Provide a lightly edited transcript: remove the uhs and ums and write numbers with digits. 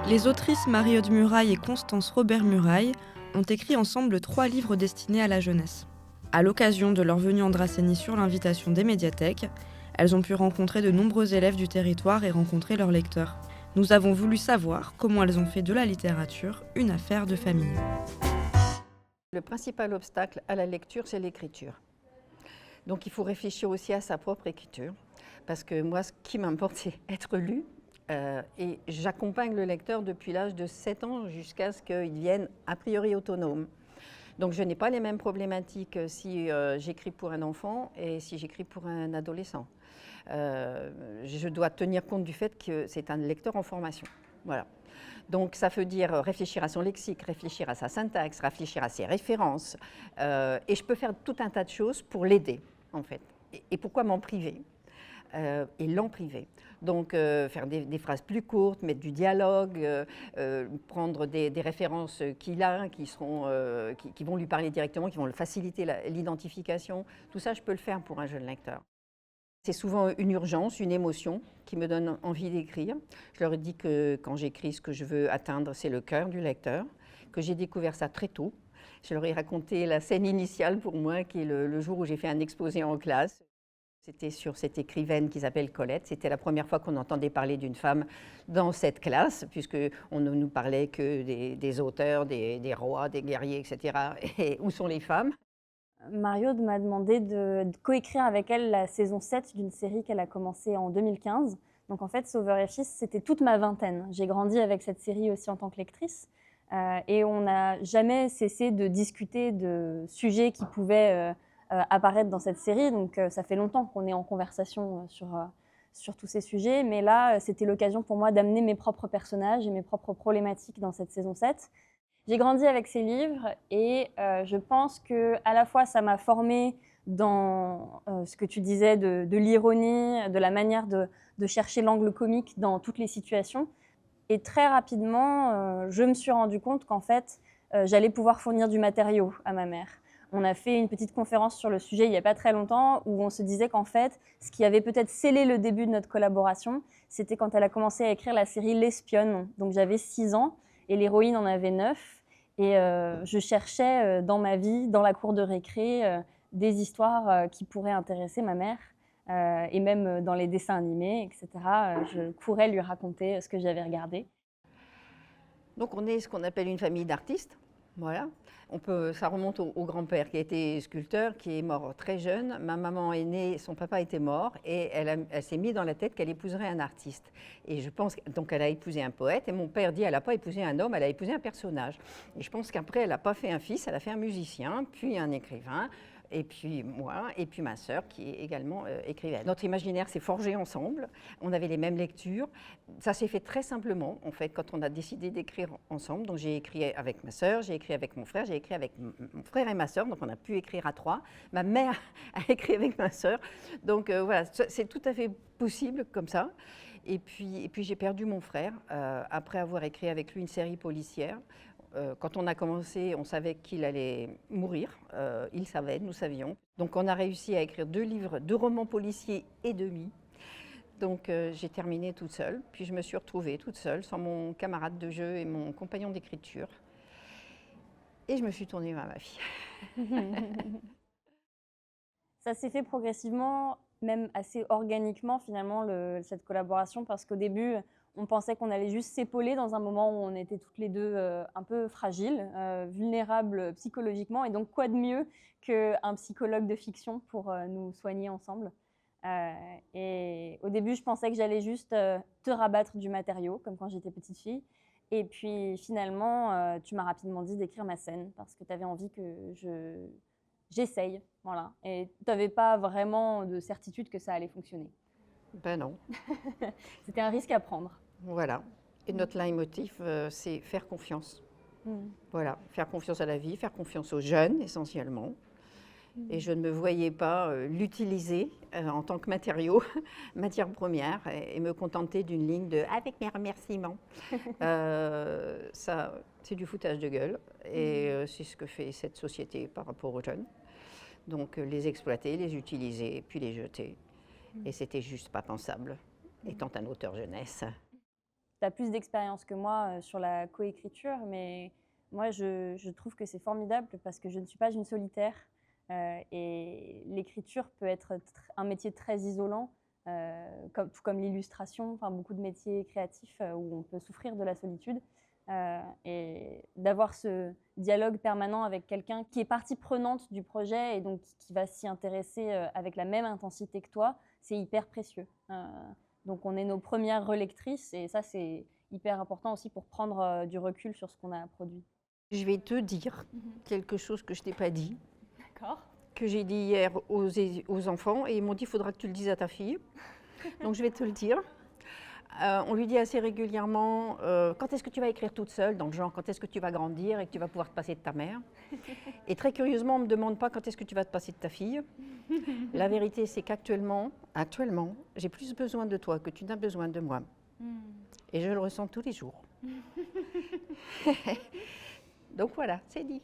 Les autrices Marie-Aude Murail et Constance Robert-Murail ont écrit ensemble 3 livres destinés à la jeunesse. À l'occasion de leur venue en Dracénie sur l'invitation des médiathèques, elles ont pu rencontrer de nombreux élèves du territoire et rencontrer leurs lecteurs. Nous avons voulu savoir comment elles ont fait de la littérature une affaire de famille. Le principal obstacle à la lecture, c'est l'écriture. Donc il faut réfléchir aussi à sa propre écriture, parce que moi, ce qui m'importe, c'est être lu. Et j'accompagne le lecteur depuis l'âge de 7 ans jusqu'à ce qu'il devienne a priori autonome. Donc je n'ai pas les mêmes problématiques si j'écris pour un enfant et si j'écris pour un adolescent. Je dois tenir compte du fait que c'est un lecteur en formation. Voilà. Donc ça veut dire réfléchir à son lexique, réfléchir à sa syntaxe, réfléchir à ses références. Et je peux faire tout un tas de choses pour l'aider, en fait. Et pourquoi m'en priver et l'en priver. Donc faire des phrases plus courtes, mettre du dialogue, prendre des références qu'il a, qui vont lui parler directement, qui vont le faciliter l'identification. Tout ça, je peux le faire pour un jeune lecteur. C'est souvent une urgence, une émotion qui me donne envie d'écrire. Je leur ai dit que quand j'écris, ce que je veux atteindre, c'est le cœur du lecteur, que j'ai découvert ça très tôt. Je leur ai raconté la scène initiale pour moi, qui est le jour où j'ai fait un exposé en classe. C'était sur cette écrivaine qui s'appelle Colette. C'était la première fois qu'on entendait parler d'une femme dans cette classe, puisqu'on ne nous parlait que des auteurs, des rois, des guerriers, etc. Et où sont les femmes ? Marie-Aude m'a demandé de coécrire avec elle la saison 7 d'une série qu'elle a commencée en 2015. Donc en fait, Sauveur et Fils, c'était toute ma vingtaine. J'ai grandi avec cette série aussi en tant que lectrice. Et on n'a jamais cessé de discuter de sujets qui pouvaient apparaître dans cette série. Donc ça fait longtemps qu'on est en conversation sur tous ces sujets. Mais là, c'était l'occasion pour moi d'amener mes propres personnages et mes propres problématiques dans cette saison 7. J'ai grandi avec ces livres et je pense qu'à la fois ça m'a formée dans ce que tu disais de l'ironie, de la manière de chercher l'angle comique dans toutes les situations. Et très rapidement, je me suis rendu compte qu'en fait, j'allais pouvoir fournir du matériau à ma mère. On a fait une petite conférence sur le sujet il n'y a pas très longtemps où on se disait qu'en fait, ce qui avait peut-être scellé le début de notre collaboration, c'était quand elle a commencé à écrire la série L'Espionne. Donc j'avais 6 ans et l'héroïne en avait 9. Et je cherchais dans ma vie, dans la cour de récré, des histoires qui pourraient intéresser ma mère. Et même dans les dessins animés, etc. Je courais lui raconter ce que j'avais regardé. Donc on est ce qu'on appelle une famille d'artistes. Voilà. Ça remonte au grand-père qui a été sculpteur, qui est mort très jeune. Ma maman est née, son papa était mort, et elle s'est mis dans la tête qu'elle épouserait un artiste. Et je pense donc elle a épousé un poète. Et mon père dit elle n'a pas épousé un homme, elle a épousé un personnage. Et je pense qu'après elle n'a pas fait un fils, elle a fait un musicien, puis un écrivain. Et puis moi, et puis ma sœur qui est également écrivaine. Notre imaginaire s'est forgé ensemble, on avait les mêmes lectures. Ça s'est fait très simplement, en fait, quand on a décidé d'écrire ensemble. Donc j'ai écrit avec ma sœur, j'ai écrit avec mon frère, j'ai écrit avec mon frère et ma sœur, donc on a pu écrire à 3. Ma mère a écrit avec ma sœur. Donc voilà, c'est tout à fait possible comme ça. Et puis j'ai perdu mon frère après avoir écrit avec lui une série policière. Quand on a commencé, on savait qu'il allait mourir. Il savait, nous savions. Donc on a réussi à écrire 2 livres, 2 romans policiers et demi. Donc j'ai terminé toute seule. Puis je me suis retrouvée toute seule, sans mon camarade de jeu et mon compagnon d'écriture. Et je me suis tournée vers ma fille. Ça s'est fait progressivement, même assez organiquement finalement, cette collaboration, parce qu'au début, on pensait qu'on allait juste s'épauler dans un moment où on était toutes les deux un peu fragiles, vulnérables psychologiquement. Et donc, quoi de mieux qu'un psychologue de fiction pour nous soigner ensemble. Et au début, je pensais que j'allais juste te rabattre du matériau, comme quand j'étais petite fille. Et puis finalement, tu m'as rapidement dit d'écrire ma scène, parce que tu avais envie que j'essaye. Voilà. Et tu n'avais pas vraiment de certitude que ça allait fonctionner. Ben non. C'était un risque à prendre. Voilà. Et notre leitmotiv, c'est faire confiance. Voilà, faire confiance à la vie, faire confiance aux jeunes essentiellement. Et je ne me voyais pas l'utiliser en tant que matériau, matière première, et me contenter d'une ligne de « avec mes remerciements ». Ça, c'est du foutage de gueule, et c'est ce que fait cette société par rapport aux jeunes. Donc les exploiter, les utiliser, puis les jeter. Et c'était juste pas pensable, étant un auteur jeunesse. as plus d'expérience que moi sur la coécriture, mais moi, je trouve que c'est formidable parce que je ne suis pas une solitaire et l'écriture peut être un métier très isolant, tout comme l'illustration, enfin, beaucoup de métiers créatifs où on peut souffrir de la solitude. Et d'avoir ce dialogue permanent avec quelqu'un qui est partie prenante du projet et donc qui va s'y intéresser avec la même intensité que toi, c'est hyper précieux. Donc on est nos premières relectrices et ça c'est hyper important aussi pour prendre du recul sur ce qu'on a produit. Je vais te dire quelque chose que je t'ai pas dit, D'accord. que j'ai dit hier aux enfants et ils m'ont dit il faudra que tu le dises à ta fille. Donc je vais te le dire. On lui dit assez régulièrement quand est-ce que tu vas écrire toute seule, dans le genre quand est-ce que tu vas grandir et que tu vas pouvoir te passer de ta mère. Et très curieusement, on ne me demande pas quand est-ce que tu vas te passer de ta fille. La vérité, c'est qu'actuellement, j'ai plus besoin de toi que tu n'as besoin de moi. Et je le ressens tous les jours. Donc voilà, c'est dit.